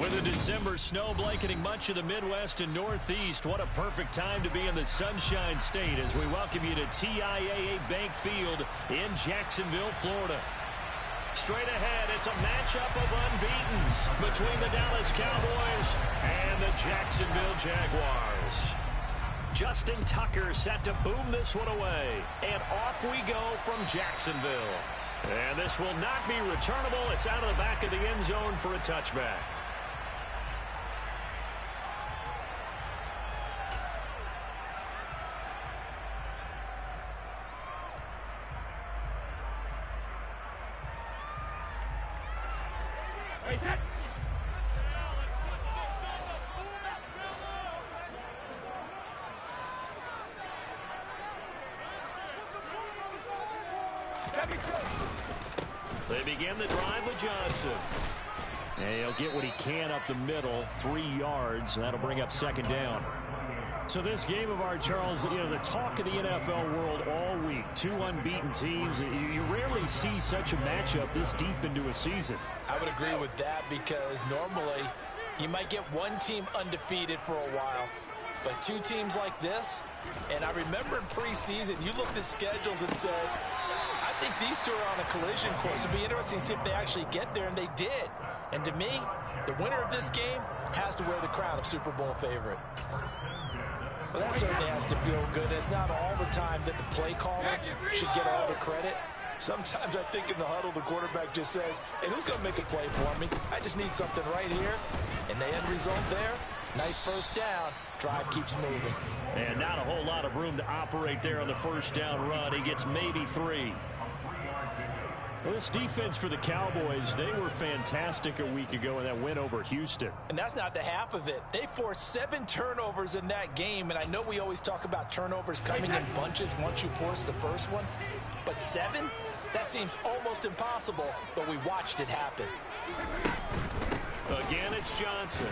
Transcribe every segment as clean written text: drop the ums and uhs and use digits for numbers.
With a December snow blanketing much of the Midwest and Northeast, what a perfect time to be in the Sunshine State as we welcome you to TIAA Bank Field in Jacksonville, Florida. Straight ahead, it's a matchup of unbeatens between the Dallas Cowboys and the Jacksonville Jaguars. Justin Tucker set to boom this one away, and off we go from Jacksonville. And this will not be returnable. It's out of the back of the end zone for a touchback. They begin the drive with Johnson. And he'll get what he can up the middle, 3 yards. That'll bring up second down. So this game of ours, Charles, you know, the talk of the NFL world all week. 2 unbeaten teams. You rarely see such a matchup this deep into a season. I would agree with that because normally you might get one team undefeated for a while. But 2 teams like this, and I remember in preseason, you looked at schedules and said, I think these 2 are on a collision course. It'll be interesting to see if they actually get there, and they did. And to me, the winner of this game has to wear the crown of Super Bowl favorite. Well, that certainly has to feel good. It's not all the time that the play caller should get all the credit. Sometimes I think in the huddle, the quarterback just says, hey, who's going to make a play for me? I just need something right here. And the end result there, nice first down. Drive keeps moving. And not a whole lot of room to operate there on the first down run. He gets maybe 3. Well, this defense for the Cowboys, they were fantastic a week ago in that win over Houston. And that's not the half of it. They forced 7 turnovers in that game, and I know we always talk about turnovers coming in bunches once you force the first one, but 7? That seems almost impossible, but we watched it happen. Again, it's Johnson.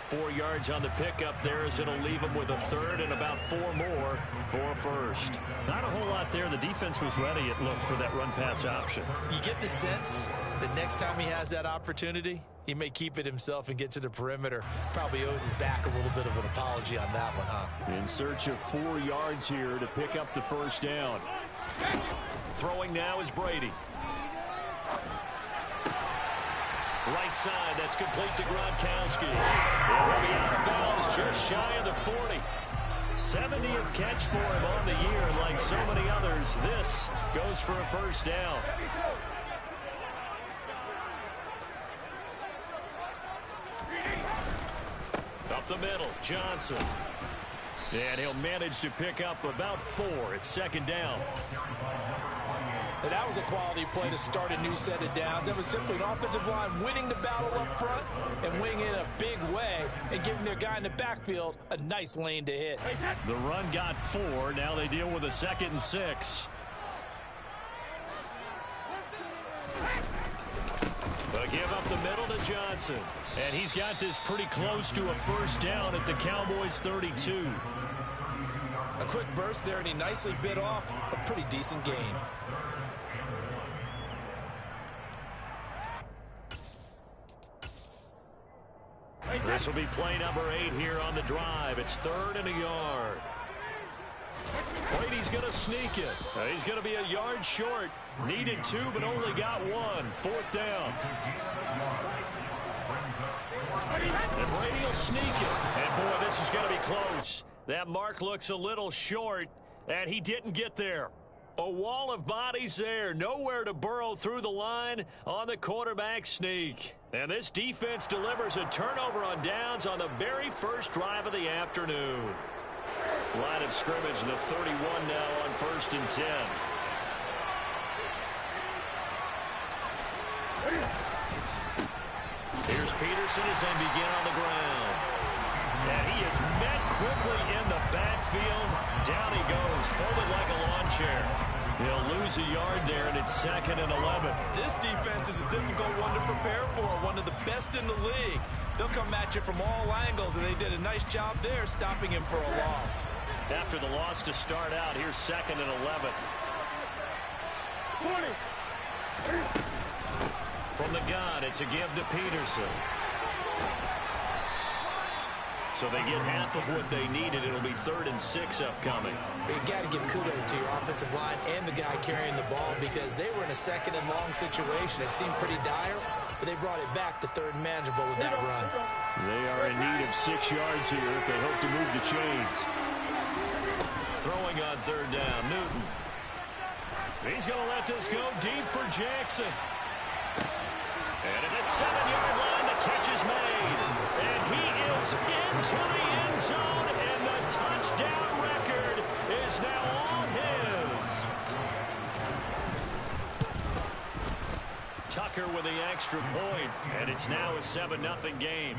4 yards on the pickup there as it'll leave him with a third and about 4 more for a first. Not a whole lot there. The defense was ready, it looked, for that run-pass option. You get the sense that next time he has that opportunity, he may keep it himself and get to the perimeter. Probably owes his back a little bit of an apology on that one, huh? In search of 4 yards here to pick up the first down. Throwing now is Brady. Right side, that's complete to Gronkowski. He'll be out of bounds just shy of the 40. 70th catch for him on the year, and like so many others, this goes for a first down. Up the middle, Johnson. And he'll manage to pick up about 4. It's second down. And that was a quality play to start a new set of downs. That was simply an offensive line winning the battle up front and winning in a big way and giving their guy in the backfield a nice lane to hit. The run got 4. Now they deal with a 2nd and 6. A give up the middle to Johnson. And he's got this pretty close to a first down at the Cowboys' 32. A quick burst there, and he nicely bit off a pretty decent gain. This will be play number 8 here on the drive. It's 3rd and a yard. Brady's going to sneak it. He's going to be a yard short. Needed 2, but only got 1. 4th down. And Brady will sneak it. And, boy, this is going to be close. That mark looks a little short, and he didn't get there. A wall of bodies there. Nowhere to burrow through the line on the quarterback sneak. And this defense delivers a turnover on downs on the very first drive of the afternoon. Line of scrimmage, the 31 now on 1st and 10. Here's Peterson as they begin on the ground. And he is met quickly in the backfield. Down he goes, folded like a lawn chair. He'll lose a yard there, and it's 2nd and 11. This defense is a difficult one to prepare for, one of the best in the league. They'll come at you from all angles, and they did a nice job there stopping him for a loss. After the loss to start out, here's 2nd and 11. 20. From the gun, it's a give to Peterson. So they get half of what they needed. It'll be 3rd and 6 upcoming. You got to give kudos to your offensive line and the guy carrying the ball because they were in a 2nd and long situation. It seemed pretty dire, but they brought it back to 3rd and manageable with that run. They are in need of 6 yards here if they hope to move the chains. Throwing on 3rd down, Newton. He's going to let this go deep for Jackson. And at the 7-yard line, the catch is made. And he is into the end zone, and the touchdown record is now all his. Tucker with the extra point, and it's now a 7-0 game.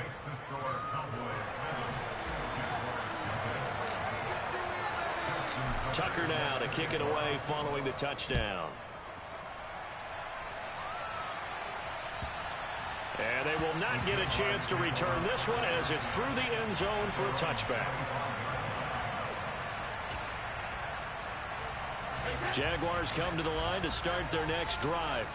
Tucker now to kick it away following the touchdown. And they will not get a chance to return this one as it's through the end zone for a touchback. Jaguars come to the line to start their next drive.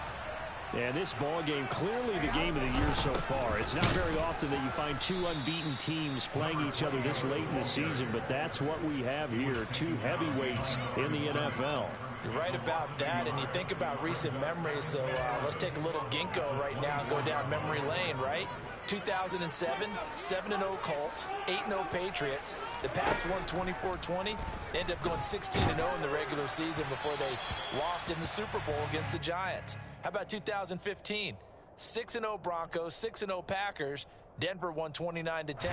And this ball game, clearly the game of the year so far. It's not very often that you find 2 unbeaten teams playing each other this late in the season, but that's what we have here, 2 heavyweights in the NFL. You're right about that, and you think about recent memories, so let's take a little ginkgo right now and go down memory lane, right? 2007, 7-0 Colts, 8-0 Patriots. The Pats won 24-20. They ended up going 16-0 in the regular season before they lost in the Super Bowl against the Giants. How about 2015? 6-0 Broncos, 6-0 Packers. Denver won 29-10.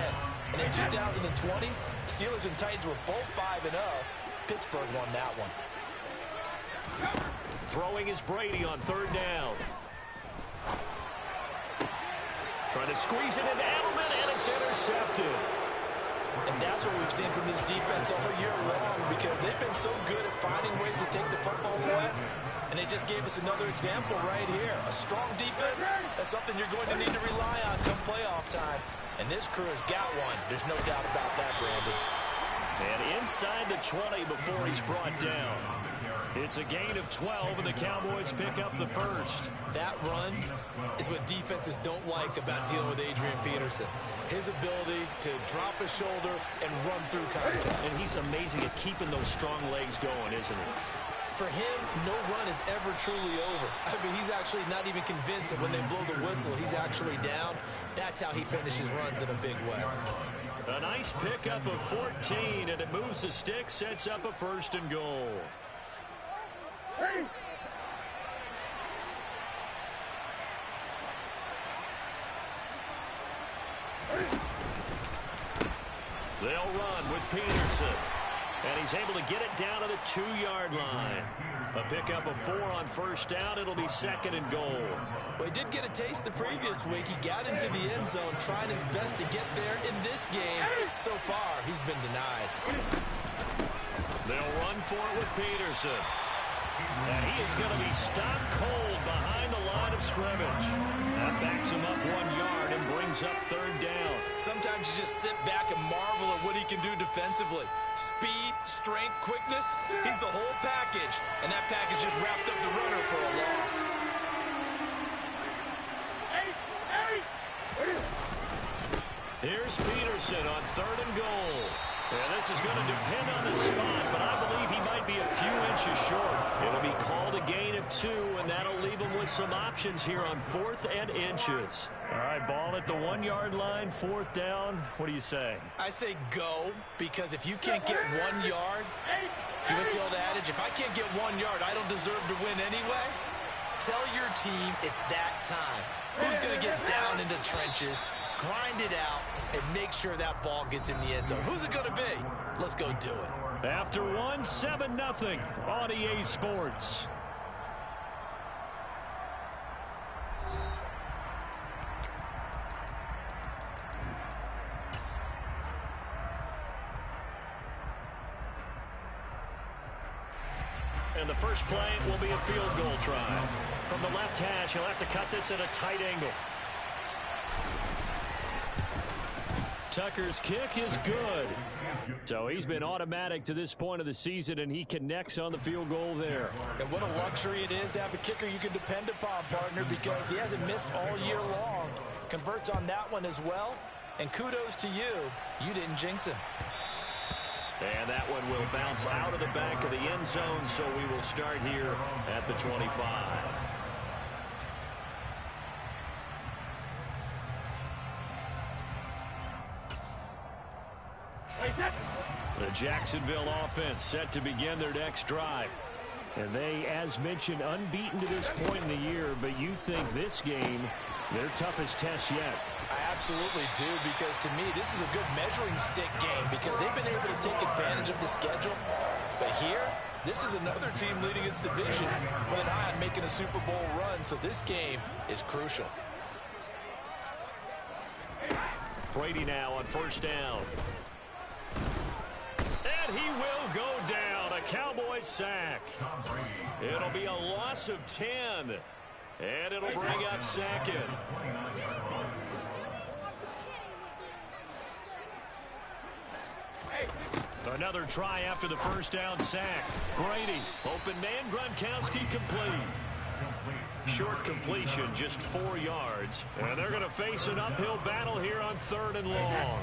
And in 2020, Steelers and Titans were both 5-0. Pittsburgh won that one. Throwing is Brady on 3rd down. Trying to squeeze it into Edelman, and it's intercepted. And that's what we've seen from this defense all year long because they've been so good at finding ways to take the football away. And they just gave us another example right here. A strong defense, that's something you're going to need to rely on come playoff time. And this crew has got one. There's no doubt about that, Brandon. And inside the 20 before he's brought down. It's a gain of 12, and the Cowboys pick up the first. That run is what defenses don't like about dealing with Adrian Peterson. His ability to drop his shoulder and run through contact. And he's amazing at keeping those strong legs going, isn't he? For him, no run is ever truly over. I mean, he's actually not even convinced that when they blow the whistle, he's actually down. That's how he finishes runs in a big way. A nice pickup of 14, and it moves the stick, sets up a 1st and goal. They'll run with Peterson. And he's able to get it down to the 2-yard line. A pickup of 4 on 1st down. It'll be 2nd and goal. Well, he did get a taste the previous week. He got into the end zone trying his best to get there in this game. So far, he's been denied. They'll run for it with Peterson. And he is going to be stopped cold behind the line of scrimmage. That backs him up 1 yard and brings up 3rd down. Sometimes you just sit back and marvel at what he can do defensively. Speed, strength, quickness, he's the whole package. And that package just wrapped up the runner for a loss. Here's Peterson on 3rd and goal. And this is going to depend on the spot, but I believe he might be a few inches short. It'll be called a gain of 2, and that'll leave him with some options here on 4th and inches. All right, ball at the 1-yard line, 4th down. What do you say? I say go, because if you can't get 1 yard, you know the old adage, if I can't get 1 yard, I don't deserve to win anyway. Tell your team it's that time. Who's going to get down into trenches, grind it out, and make sure that ball gets in the end zone? Who's it going to be? Let's go do it. After 1, 7-0 on EA Sports. And the first play will be a field goal try. From the left hash, he'll have to cut this at a tight angle. Tucker's kick is good. So he's been automatic to this point of the season, and he connects on the field goal there. And what a luxury it is to have a kicker you can depend upon, partner, because he hasn't missed all year long. Converts on that one as well. And kudos to you. You didn't jinx him. And that one will bounce out of the back of the end zone, so we will start here at the 25. The Jacksonville offense set to begin their next drive. And they, as mentioned, unbeaten to this point in the year, but you think this game, their toughest test yet. I absolutely do, because to me, this is a good measuring stick game because they've been able to take advantage of the schedule. But here, this is another team leading its division with an eye on making a Super Bowl run, so this game is crucial. Brady now on first down. And he will go down. A Cowboys sack. It'll be a loss of 10. And it'll bring up second. Another try after the first down sack. Brady, open man, Gronkowski complete. Short completion, just 4 yards. And they're going to face an uphill battle here on 3rd and long.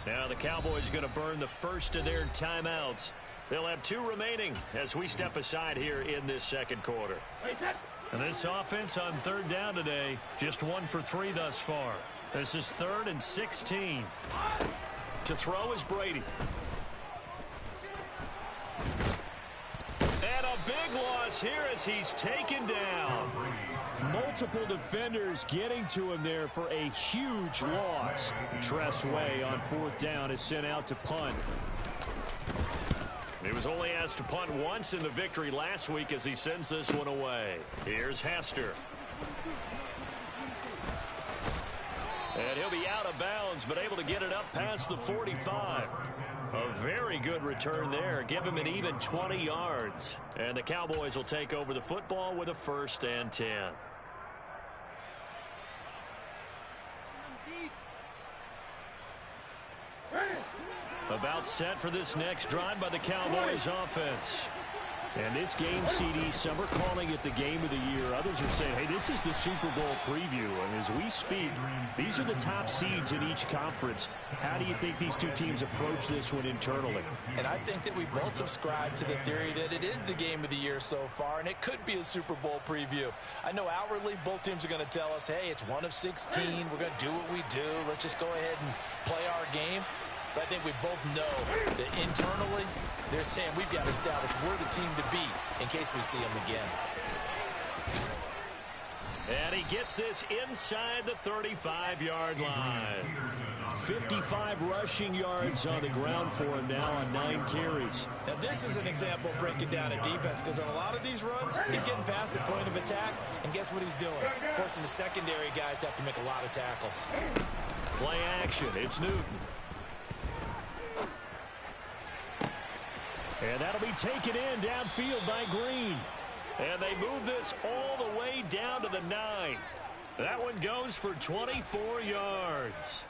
Now the Cowboys going to burn the first of their timeouts. They'll have 2 remaining as we step aside here in this second quarter. And this offense on 3rd down today, just 1 for 3 thus far. This is 3rd and 16. To throw is Brady. And a big loss here as he's taken down. Multiple defenders getting to him there for a huge loss. Tressway on 4th down is sent out to punt. He was only asked to punt once in the victory last week as he sends this one away. Here's Hester. And he'll be out of bounds, but able to get it up past the 45. A very good return there. Give him an even 20 yards. And the Cowboys will take over the football with a 1st and 10. About set for this next drive by the Cowboys offense. And this game, CD, some are calling it the game of the year. Others are saying, hey, this is the Super Bowl preview. And as we speak, these are the top seeds in each conference. How do you think these 2 teams approach this one internally? And I think that we both subscribe to the theory that it is the game of the year so far, and it could be a Super Bowl preview. I know outwardly both teams are going to tell us, hey, it's 1 of 16. We're going to do what we do. Let's just go ahead and play our game. But I think we both know that internally, they're saying we've got to establish we're the team to beat in case we see them again. And he gets this inside the 35-yard line. 55 rushing yards on the ground for him now on 9 carries. Now this is an example of breaking down a defense, because on a lot of these runs, he's getting past the point of attack, and guess what he's doing? Forcing the secondary guys to have to make a lot of tackles. Play action. It's Newton. And that'll be taken in downfield by Green. And they move this all the way down to the 9. That one goes for 24 yards.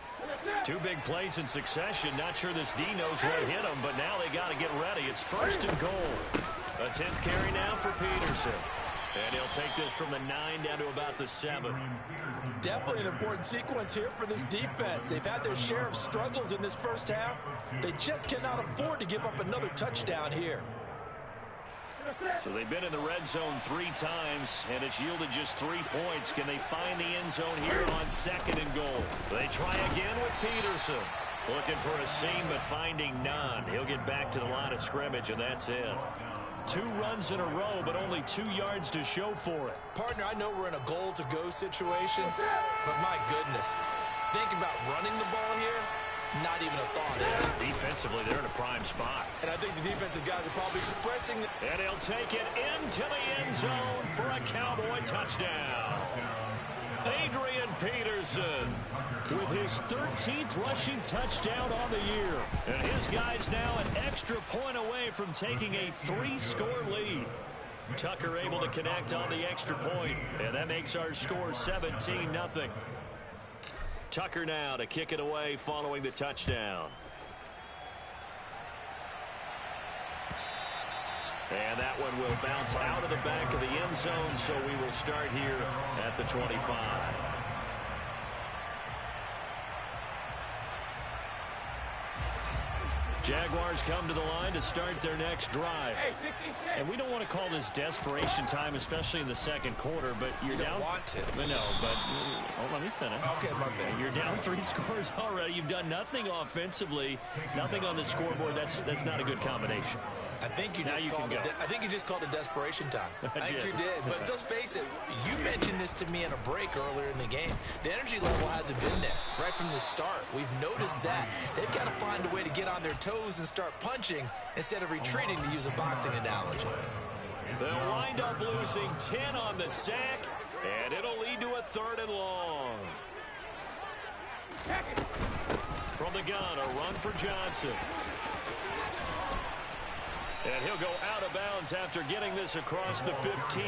2 big plays in succession. Not sure this D knows what hit him, but now they got to get ready. It's 1st and goal. A 10th carry now for Peterson. And he'll take this from the 9 down to about the 7. Definitely an important sequence here for this defense. They've had their share of struggles in this first half. They just cannot afford to give up another touchdown here. So they've been in the red zone 3 times, and it's yielded just 3 points. Can they find the end zone here on 2nd and goal? They try again with Peterson. Looking for a seam, but finding none. He'll get back to the line of scrimmage, and that's it. 2 runs in a row, but only 2 yards to show for it. Partner, I know we're in a goal-to-go situation, but my goodness, think about running the ball here. Not even a thought, is it? Defensively, they're in a prime spot. And I think the defensive guys are probably expressing... And he'll take it into the end zone for a Cowboy touchdown. Adrian Peterson with his 13th rushing touchdown on the year. And his guys now an extra point away from taking a 3-score lead. Tucker able to connect on the extra point. And that makes our score 17-0. Tucker now to kick it away following the touchdown. And that one will bounce out of the back of the end zone, so we will start here at the 25. Jaguars come to the line to start their next drive. And we don't want to call this desperation time, especially in the second quarter, but you're down. Want to. But no, but let me finish. Okay, my bad. You're down 3 scores already. You've done nothing offensively, nothing on the scoreboard. That's not a good combination. I think you just called it desperation time. I think you did. But let's face it, you mentioned this to me in a break earlier in the game. The energy level hasn't been there right from the start. We've noticed that. They've got to find a way to get on their toes and start punching instead of retreating, to use a boxing analogy. They'll wind up losing 10 on the sack, and it'll lead to a 3rd and long. From the gun, a run for Johnson. And he'll go out of bounds after getting this across the 15.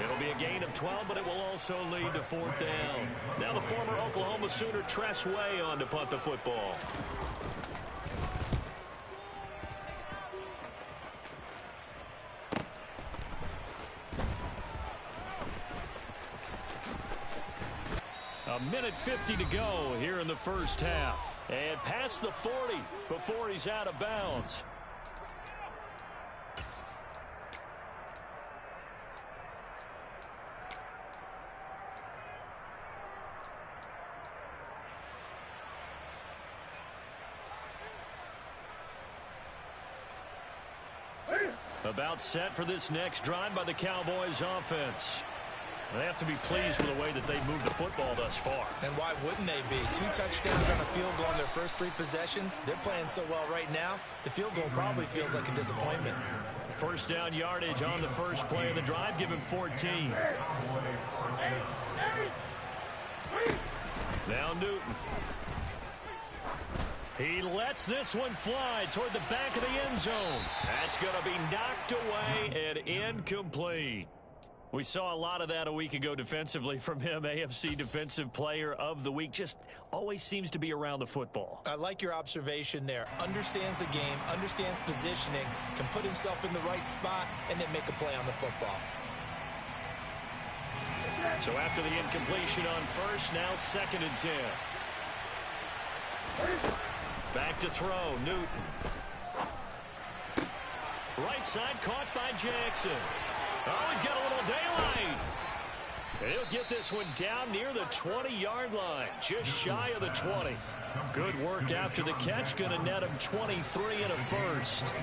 It'll be a gain of 12, but it will also lead to 4th down. Now the former Oklahoma Sooner Tress Way on to punt the football. A minute 50 to go here in the first half. And past the 40 before he's out of bounds. About set for this next drive by the Cowboys offense. They have to be pleased with the way that they've moved the football thus far. And why wouldn't they be? 2 touchdowns on a field goal in their first 3 possessions. They're playing so well right now, the field goal probably feels like a disappointment. First down yardage on the first play of the drive. Give him 14. Now Newton. He lets this one fly toward the back of the end zone. That's going to be knocked away and incomplete. We saw a lot of that a week ago defensively from him. AFC Defensive Player of the Week. Just always seems to be around the football. I like your observation there. Understands the game, understands positioning, can put himself in the right spot, and then make a play on the football. So after the incompletion on first, now 2nd and 10. Back to throw, Newton. Right side caught by Jackson. Oh, he's got a little daylight. And he'll get this one down near the 20-yard line, just shy of the 20. Good work after the catch, going to net him 23 and a first.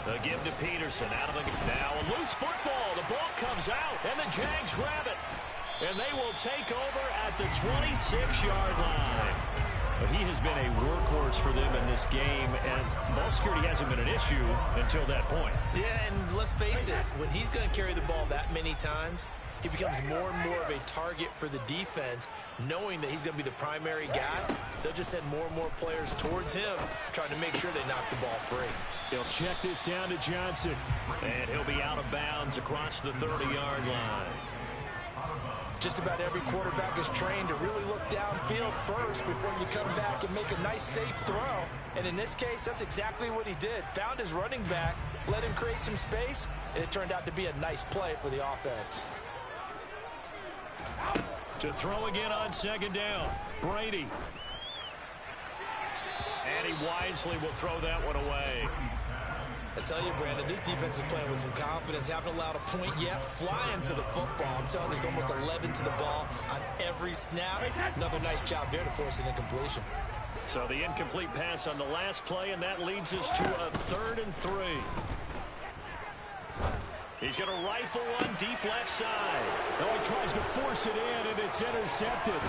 The give to Peterson out of the... Now a loose football. The ball comes out, and the Jags grab it. And they will take over at the 26-yard line. But he has been a workhorse for them in this game, and ball security hasn't been an issue until that point. Yeah, and let's face it, when he's going to carry the ball that many times, he becomes more and more of a target for the defense, knowing that he's going to be the primary guy. They'll just send more and more players towards him, trying to make sure they knock the ball free. He'll check this down to Johnson, and he'll be out of bounds across the 30-yard line. Just about every quarterback is trained to really look downfield first before you come back and make a nice, safe throw. And in this case, that's exactly what he did. Found his running back, let him create some space, and it turned out to be a nice play for the offense. To throw again on 2nd down, Brady. And he wisely will throw that one away. I tell you, Brandon, this defense is playing with some confidence. Haven't allowed a point yet. Flying to the football. I'm telling you, there's almost 11 to the ball on every snap. Another nice job there to force an incompletion. So the incomplete pass on the last play, and that leads us to a 3rd and 3. He's going to rifle one deep left side. Now he tries to force it in, and it's intercepted.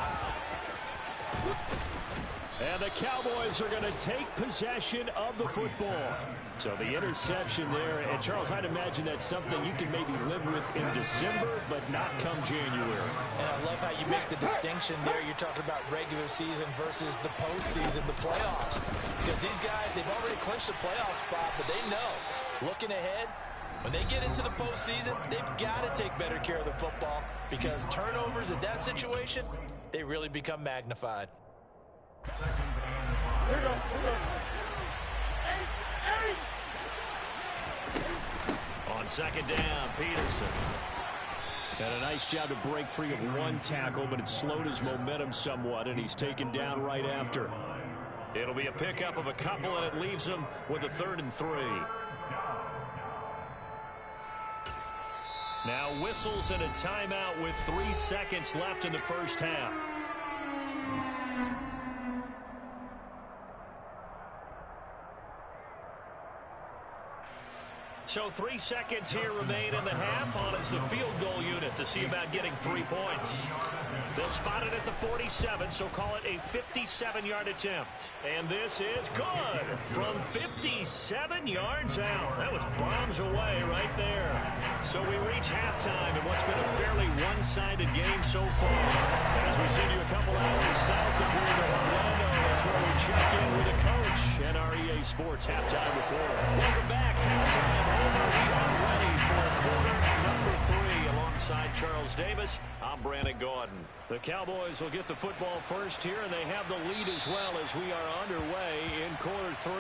And the Cowboys are going to take possession of the football. So the interception there, and Charles, I'd imagine that's something you can maybe live with in December, but not come January. And I love how you make the distinction there. You're talking about regular season versus the postseason, the playoffs. Because these guys, they've already clinched the playoff spot, but they know, looking ahead, When they get into the postseason, they've got to take better care of the football because turnovers in that situation, they really become magnified. Here we go. On second down, Peterson. And a nice job to break free of one tackle, but it slowed his momentum somewhat, and he's taken down right after. It'll be a pickup of a couple, and it leaves him with a 3rd and 3. Now whistles and a timeout with 3 seconds left in the first half. So 3 seconds here remain in the half. On is the field goal unit to see about getting 3 points. They'll spot it at the 47, so call it a 57-yard attempt. And this is good from 57 yards out. That was bombs away right there. So we reach halftime in what's been a fairly one-sided game so far. As we send you a couple hours south of here to Orlando, that's where we check in with the coach and our EA Sports halftime report. Welcome back. Halftime over. We are ready for quarter number 3 alongside Charles Davis. I'm Brandon Gordon. The Cowboys will get the football first here, and they have the lead as well as we are underway in quarter 3.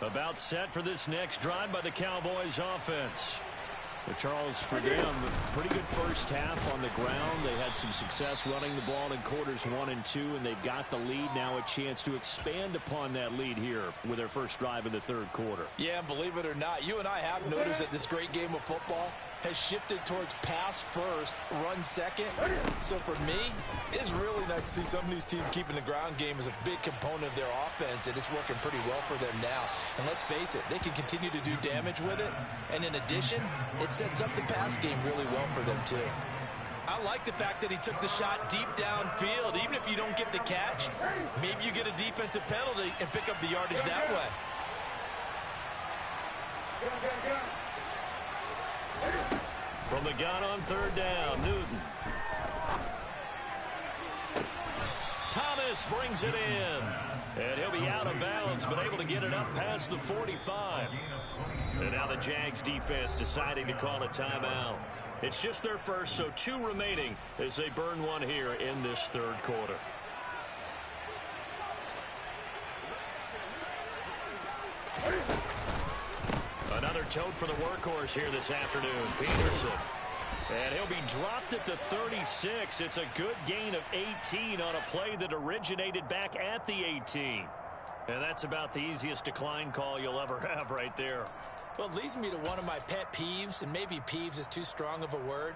About set for this next drive by the Cowboys offense. But Charles, for them, pretty good first half on the ground. They had some success running the ball in quarters 1 and 2, and they've got the lead. Now a chance to expand upon that lead here with their first drive in the 3rd quarter. Yeah, and believe it or not, you and I have noticed that this great game of football has shifted towards pass first, run second. So for me, it's really nice to see some of these teams keeping the ground game as a big component of their offense, and it's working pretty well for them now. And let's face it, they can continue to do damage with it. And in addition, it sets up the pass game really well for them too. I like the fact that he took the shot deep downfield. Even if you don't get the catch, maybe you get a defensive penalty and pick up the yardage that way. From the gun on 3rd down, Newton. Thomas brings it in. And he'll be out of bounds, but able to get it up past the 45. And now the Jags defense deciding to call a timeout. It's just their first, so 2 remaining as they burn one here in this 3rd quarter. Another tote for the workhorse here this afternoon, Peterson. And he'll be dropped at the 36. It's a good gain of 18 on a play that originated back at the 18. And that's about the easiest decline call you'll ever have right there. Well, it leads me to one of my pet peeves, and maybe peeves is too strong of a word.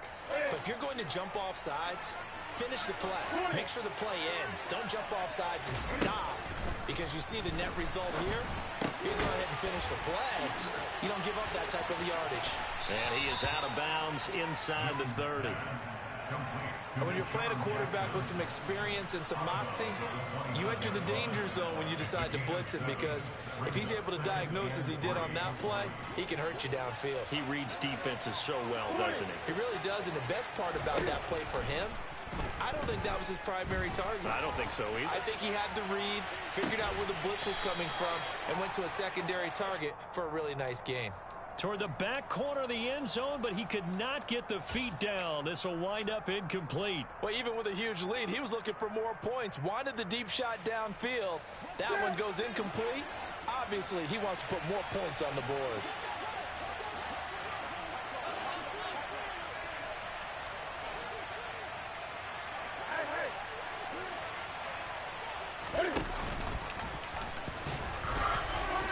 But if you're going to jump off sides, finish the play. Make sure the play ends. Don't jump off sides and stop. Because you see the net result here. If you go ahead and finish the play, you don't give up that type of yardage. And he is out of bounds inside the 30. And when you're playing a quarterback with some experience and some moxie, you enter the danger zone when you decide to blitz him, because if he's able to diagnose as he did on that play, he can hurt you downfield. He reads defenses so well, doesn't he? He really does, and the best part about that play for him, I don't think that was his primary target. I don't think so either. I think he had the read, figured out where the blitz was coming from, and went to a secondary target for a really nice gain. Toward the back corner of the end zone, but he could not get the feet down. This will wind up incomplete. Well, even with a huge lead, he was looking for more points. Wanted the deep shot downfield. That one goes incomplete. Obviously, he wants to put more points on the board.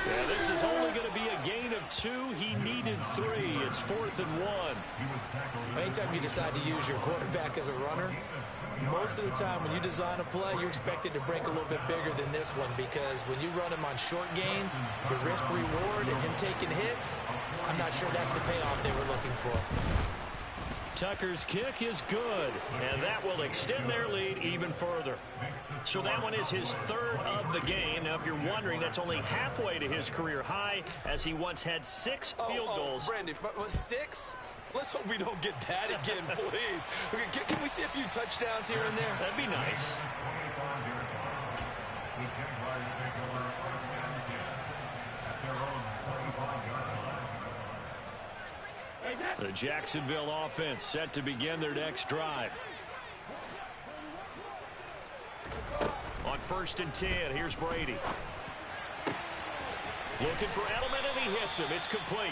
Yeah, this is only going to be a gain of 2. He needed 3. It's 4th and 1. Anytime you decide to use your quarterback as a runner, most of the time when you design a play, you're expected to break a little bit bigger than this one, because when you run him on short gains, the risk-reward and him taking hits, I'm not sure that's the payoff they were looking for. Tucker's kick is good, and that will extend their lead even further. So that one is his 3rd of the game. Now, if you're wondering, that's only halfway to his career high, as he once had 6 field goals. Brandon, but 6? Let's hope we don't get that again, please. Okay, can we see a few touchdowns here and there? That'd be nice. The Jacksonville offense set to begin their next drive. On 1st and 10, here's Brady. Looking for Edelman, and he hits him. It's complete.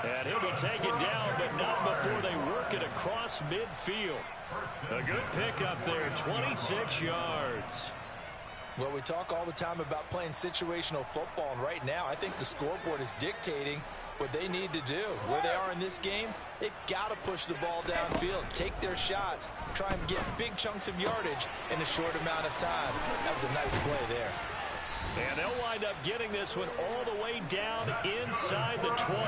And he'll be taken down, but not before they work it across midfield. A good pickup there, 26 yards. Well, we talk all the time about playing situational football, and right now I think the scoreboard is dictating what they need to do. Where they are in this game, they've got to push the ball downfield, take their shots, try and get big chunks of yardage in a short amount of time. That was a nice play there. And they'll wind up getting this one all the way down inside the 20.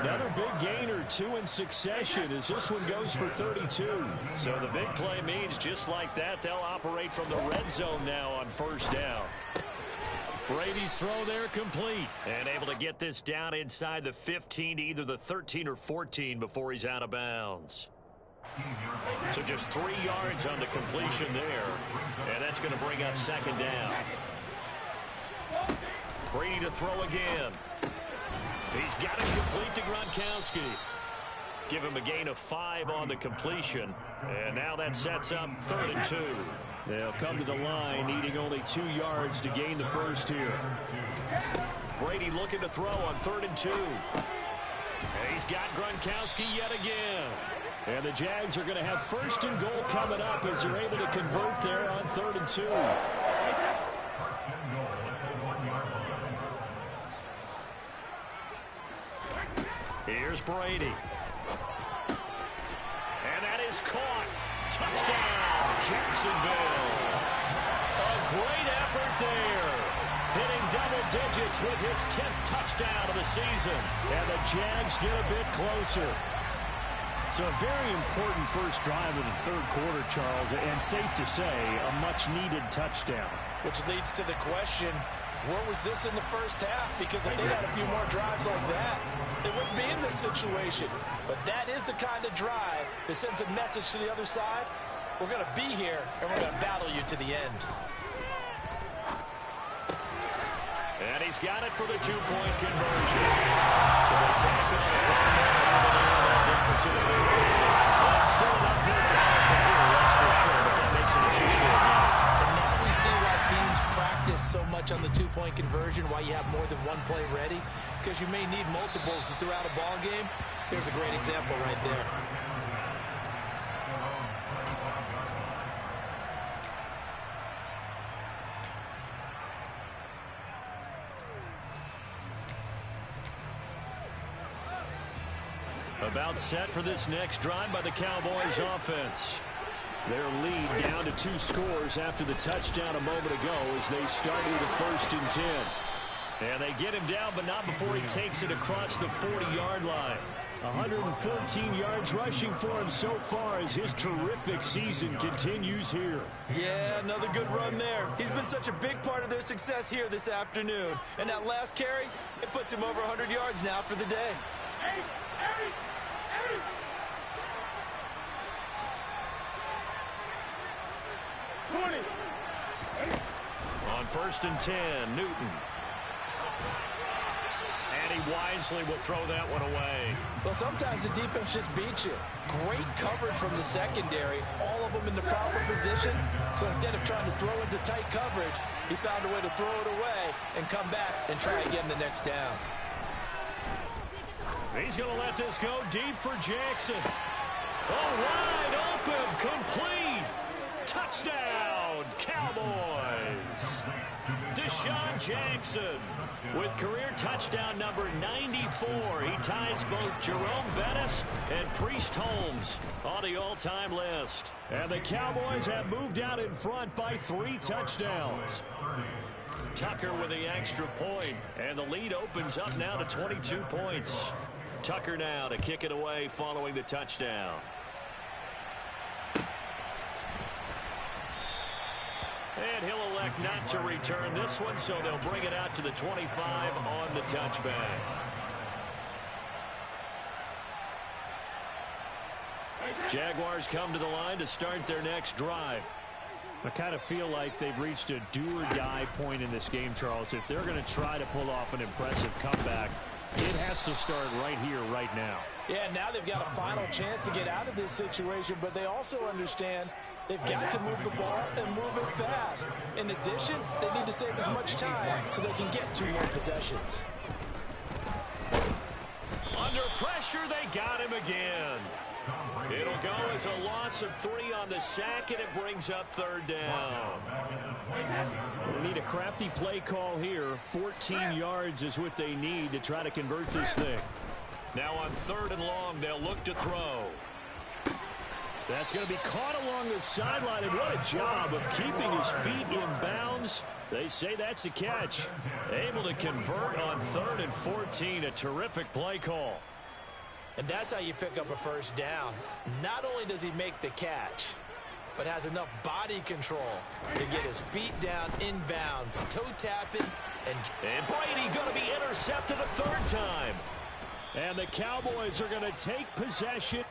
Another big gain or two in succession as this one goes for 32. So the big play means just like that, they'll operate from the red zone now on 1st down. Brady's throw there complete. And able to get this down inside the 15 to either the 13 or 14 before he's out of bounds. So just 3 yards on the completion there. And that's going to bring up 2nd down. Brady to throw again. He's got it complete to Gronkowski. Give him a gain of 5 on the completion. And now that sets up 3rd and 2. They'll come to the line needing only 2 yards to gain the first here. Brady looking to throw on 3rd and 2. And he's got Gronkowski yet again. And the Jags are going to have 1st and goal coming up as they're able to convert there on 3rd and 2. Here's Brady. And that is caught. Touchdown, Jacksonville. A great effort there. Hitting double digits with his 10th touchdown of the season. And the Jags get a bit closer. So a very important first drive of the 3rd quarter, Charles, and safe to say, a much-needed touchdown. Which leads to the question, where was this in the first half? Because if they had a few more drives like that, they wouldn't be in this situation. But that is the kind of drive that sends a message to the other side. We're going to be here, and we're going to battle you to the end. And he's got it for the 2-point conversion. So they tack on a deficit of 8. Well, it's still an uphill battle from here, that's for sure, but that makes it a 2-score game. And now we see why teams practice so much on the 2-point conversion, why you have more than one play ready, because you may need multiples throughout a ball game. Here's a great example right there. About set for this next drive by the Cowboys offense. Their lead down to 2 scores after the touchdown a moment ago as they start with a 1st and 10. And they get him down, but not before he takes it across the 40-yard line. 114 yards rushing for him so far as his terrific season continues here. Yeah, another good run there. He's been such a big part of their success here this afternoon. And that last carry, it puts him over 100 yards now for the day. On 1st and 10, Newton. And he wisely will throw that one away. Well, sometimes the defense just beats you. Great coverage from the secondary, all of them in the proper position. So instead of trying to throw into tight coverage, he found a way to throw it away and come back and try again the next down. He's going to let this go deep for Jackson. Oh, wide open, complete. Touchdown, Cowboys. Deshaun Jackson with career touchdown number 94. He ties both Jerome Bettis and Priest Holmes on the all-time list. And the Cowboys have moved out in front by 3 touchdowns. Tucker with the extra point, and the lead opens up now to 22 points. Tucker now to kick it away following the touchdown. And he'll elect not to return this one, so they'll bring it out to the 25 on the touchback. Jaguars come to the line to start their next drive. I kind of feel like they've reached a do-or-die point in this game, Charles. If they're going to try to pull off an impressive comeback, it has to start right here, right now. Yeah, now they've got a final chance to get out of this situation, but they also understand they've got to move the ball and move it fast. In addition, they need to save as much time so they can get 2 more possessions. Under pressure, they got him again. It'll go as a loss of 3 on the sack, and it brings up 3rd down. They need a crafty play call here. 14 yards is what they need to try to convert this thing. Now on 3rd and long, they'll look to throw. That's going to be caught along the sideline, and what a job of keeping his feet in bounds. They say that's a catch. Able to convert on 3rd and 14. A terrific play call. And that's how you pick up a 1st down. Not only does he make the catch, but has enough body control to get his feet down in bounds, toe tapping, and Brady going to be intercepted a 3rd time. And the Cowboys are going to take possession.